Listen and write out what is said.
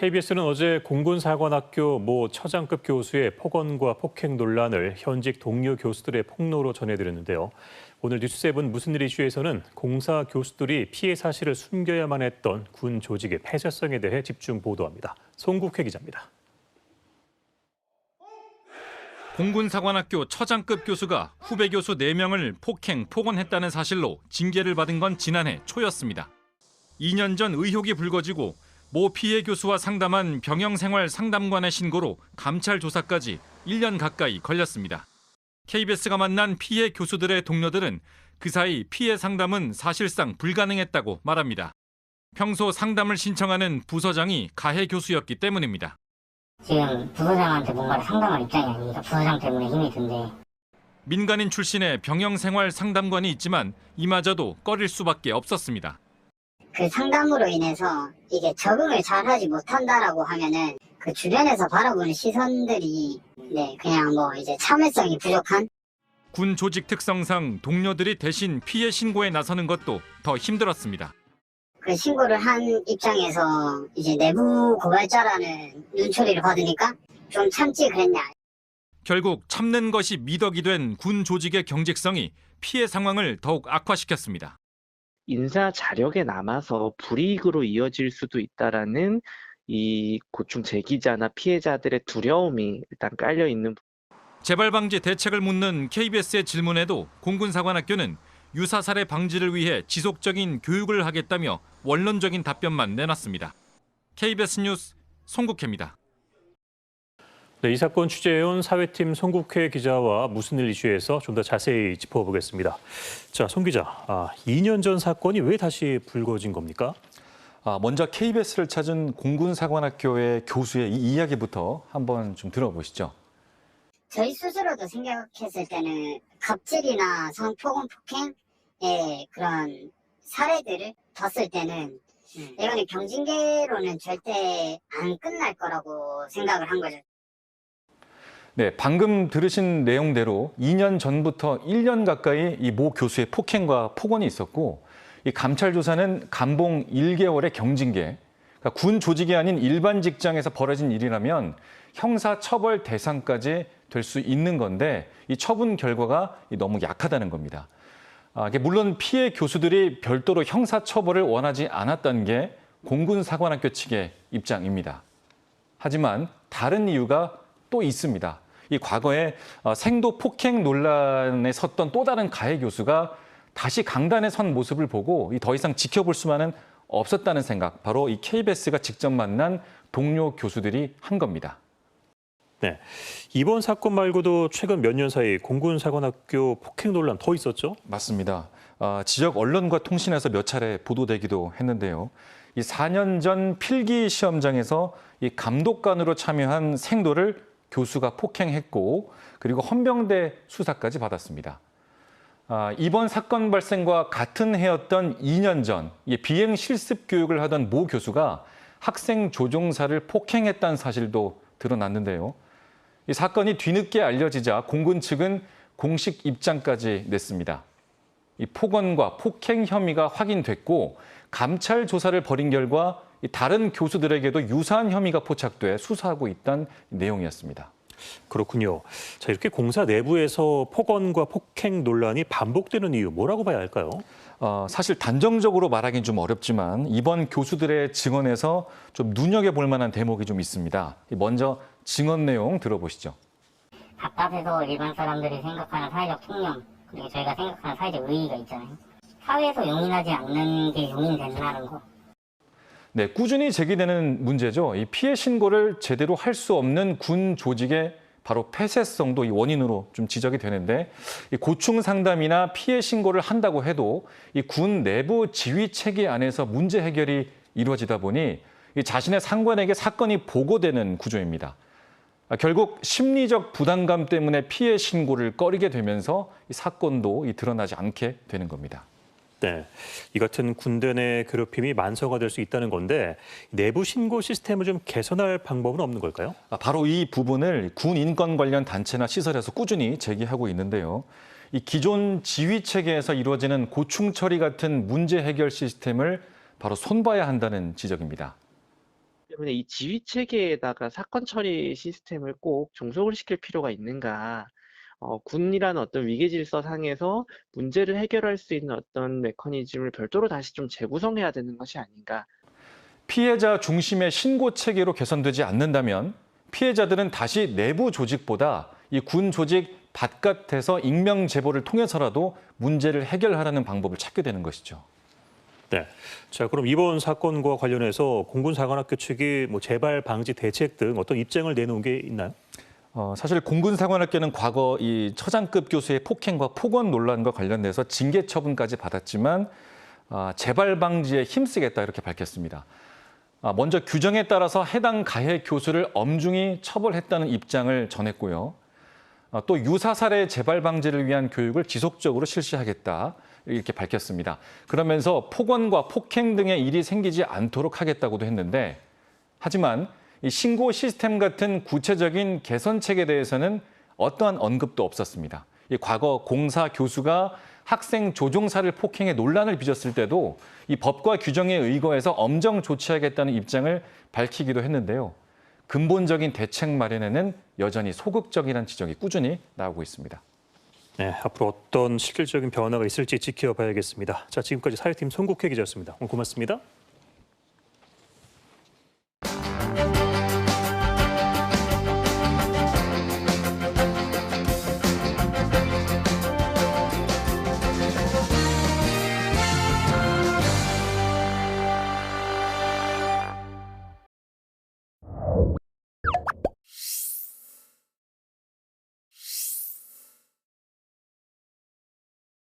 KBS는 어제 공군사관학교 모 처장급 교수의 폭언과 폭행 논란을 현직 동료 교수들의 폭로로 전해드렸는데요. 오늘 뉴스7 무슨 일 이슈에서는 공사 교수들이 피해 사실을 숨겨야만 했던 군 조직의 폐쇄성에 대해 집중 보도합니다. 송국회 기자입니다. 공군사관학교 처장급 교수가 후배 교수 4명을 폭행, 폭언했다는 사실로 징계를 받은 건 지난해 초였습니다. 2년 전 의혹이 불거지고 모 피해 교수와 상담한 병영생활 상담관의 신고로 감찰 조사까지 1년 가까이 걸렸습니다. KBS가 만난 피해 교수들의 동료들은 그 사이 피해 상담은 사실상 불가능했다고 말합니다. 평소 상담을 신청하는 부서장이 가해 교수였기 때문입니다. 지금 부서장한테 뭔가를 상담할 입장이 아니니까 부서장 때문에 힘이 든대. 민간인 출신의 병영생활 상담관이 있지만 이마저도 꺼릴 수밖에 없었습니다. 그 상담으로 인해서 이게 적응을 잘하지 못한다라고 하면은 그 주변에서 바라보는 시선들이 그냥 이제 참을성이 부족한. 군 조직 특성상 동료들이 대신 피해 신고에 나서는 것도 더 힘들었습니다. 그 신고를 한 입장에서 이제 내부 고발자라는 눈초리를 받으니까 좀 참지 그랬냐. 결국 참는 것이 미덕이 된 군 조직의 경직성이 피해 상황을 더욱 악화시켰습니다. 인사 자력에 남아서 불이익으로 이어질 수도 있다라는 이 고충 제기자나 피해자들의 두려움이 일단 깔려 있는. 재발 방지 대책을 묻는 KBS의 질문에도 공군사관학교는 유사 사례 방지를 위해 지속적인 교육을 하겠다며 원론적인 답변만 내놨습니다. KBS 뉴스 송국회입니다. 네, 이 사건 취재해온 사회팀 송국회 기자와 무슨 일 이슈에서 좀 더 자세히 짚어보겠습니다. 자, 송 기자, 2년 전 사건이 왜 다시 불거진 겁니까? 먼저 KBS를 찾은 공군사관학교의 교수의 이 이야기부터 한번 좀 들어보시죠. 저희 스스로도 생각했을 때는 갑질이나 성폭언 폭행의 그런 사례들을 봤을 때는 이거는 경징계로는 절대 안 끝날 거라고 생각을 한 거죠. 네, 방금 들으신 내용대로 2년 전부터 1년 가까이 이 모 교수의 폭행과 폭언이 있었고, 이 감찰 조사는 감봉 1개월의 경징계, 그러니까 군 조직이 아닌 일반 직장에서 벌어진 일이라면 형사 처벌 대상까지 될 수 있는 건데 이 처분 결과가 너무 약하다는 겁니다. 물론 피해 교수들이 별도로 형사 처벌을 원하지 않았다는 게 공군사관학교 측의 입장입니다. 하지만 다른 이유가 또 있습니다. 이 과거에 생도 폭행 논란에 섰던 또 다른 가해 교수가 다시 강단에 선 모습을 보고 더 이상 지켜볼 수만은 없었다는 생각, 바로 이 KBS가 직접 만난 동료 교수들이 한 겁니다. 네, 이번 사건 말고도 최근 몇 년 사이 공군사관학교 폭행 논란 더 있었죠? 맞습니다. 지역 언론과 통신에서 몇 차례 보도되기도 했는데요. 이 4년 전 필기 시험장에서 이 감독관으로 참여한 생도를 교수가 폭행했고, 그리고 헌병대 수사까지 받았습니다. 이번 사건 발생과 같은 해였던 2년 전 비행 실습 교육을 하던 모 교수가 학생 조종사를 폭행했다는 사실도 드러났는데요. 이 사건이 뒤늦게 알려지자 공군 측은 공식 입장까지 냈습니다. 이 폭언과 폭행 혐의가 확인됐고 감찰 조사를 벌인 결과 다른 교수들에게도 유사한 혐의가 포착돼 수사하고 있다는 내용이었습니다. 그렇군요. 자, 이렇게 공사 내부에서 폭언과 폭행 논란이 반복되는 이유 뭐라고 봐야 할까요? 사실 단정적으로 말하기는 좀 어렵지만 이번 교수들의 증언에서 좀 눈여겨볼 만한 대목이 좀 있습니다. 먼저 증언 내용 들어보시죠. 답답해서 일반 사람들이 생각하는 사회적 통념, 그리고 저희가 생각하는 사회적 의의가 있잖아요. 사회에서 용인하지 않는 게 용인된다는 거. 네, 꾸준히 제기되는 문제죠. 이 피해 신고를 제대로 할 수 없는 군 조직의 바로 폐쇄성도 이 원인으로 좀 지적이 되는데, 이 고충 상담이나 피해 신고를 한다고 해도 이 군 내부 지휘 체계 안에서 문제 해결이 이루어지다 보니 이 자신의 상관에게 사건이 보고되는 구조입니다. 결국 심리적 부담감 때문에 피해 신고를 꺼리게 되면서 이 사건도 드러나지 않게 되는 겁니다. 네, 이 같은 군대 내 괴롭힘이 만성화될 수 있다는 건데 내부 신고 시스템을 좀 개선할 방법은 없는 걸까요? 바로 이 부분을 군 인권 관련 단체나 시설에서 꾸준히 제기하고 있는데요. 이 기존 지휘 체계에서 이루어지는 고충 처리 같은 문제 해결 시스템을 바로 손봐야 한다는 지적입니다. 때문에 이 지휘 체계에다가 사건 처리 시스템을 꼭 종속을 시킬 필요가 있는가? 군이라는 어떤 위계 질서 상에서 문제를 해결할 수 있는 어떤 메커니즘을 별도로 다시 좀 재구성해야 되는 것이 아닌가? 피해자 중심의 신고 체계로 개선되지 않는다면 피해자들은 다시 내부 조직보다 이 군 조직 바깥에서 익명 제보를 통해서라도 문제를 해결하라는 방법을 찾게 되는 것이죠. 네. 자, 그럼 이번 사건과 관련해서 공군사관학교 측이 뭐 재발 방지 대책 등 어떤 입장을 내놓은 게 있나요? 사실 공군사관학교는 과거 이 처장급 교수의 폭행과 폭언 논란과 관련돼서 징계 처분까지 받았지만 재발 방지에 힘쓰겠다 이렇게 밝혔습니다. 먼저 규정에 따라서 해당 가해 교수를 엄중히 처벌했다는 입장을 전했고요. 또 유사 사례 재발 방지를 위한 교육을 지속적으로 실시하겠다 이렇게 밝혔습니다. 그러면서 폭언과 폭행 등의 일이 생기지 않도록 하겠다고도 했는데 하지만 이 신고 시스템 같은 구체적인 개선책에 대해서는 어떠한 언급도 없었습니다. 이 과거 공사 교수가 학생 조종사를 폭행해 논란을 빚었을 때도 이 법과 규정에 의거해서 엄정 조치하겠다는 입장을 밝히기도 했는데요. 근본적인 대책 마련에는 여전히 소극적이라는 지적이 꾸준히 나오고 있습니다. 네, 앞으로 어떤 실질적인 변화가 있을지 지켜봐야겠습니다. 자, 지금까지 사회팀 송국회 기자였습니다. 오늘 고맙습니다.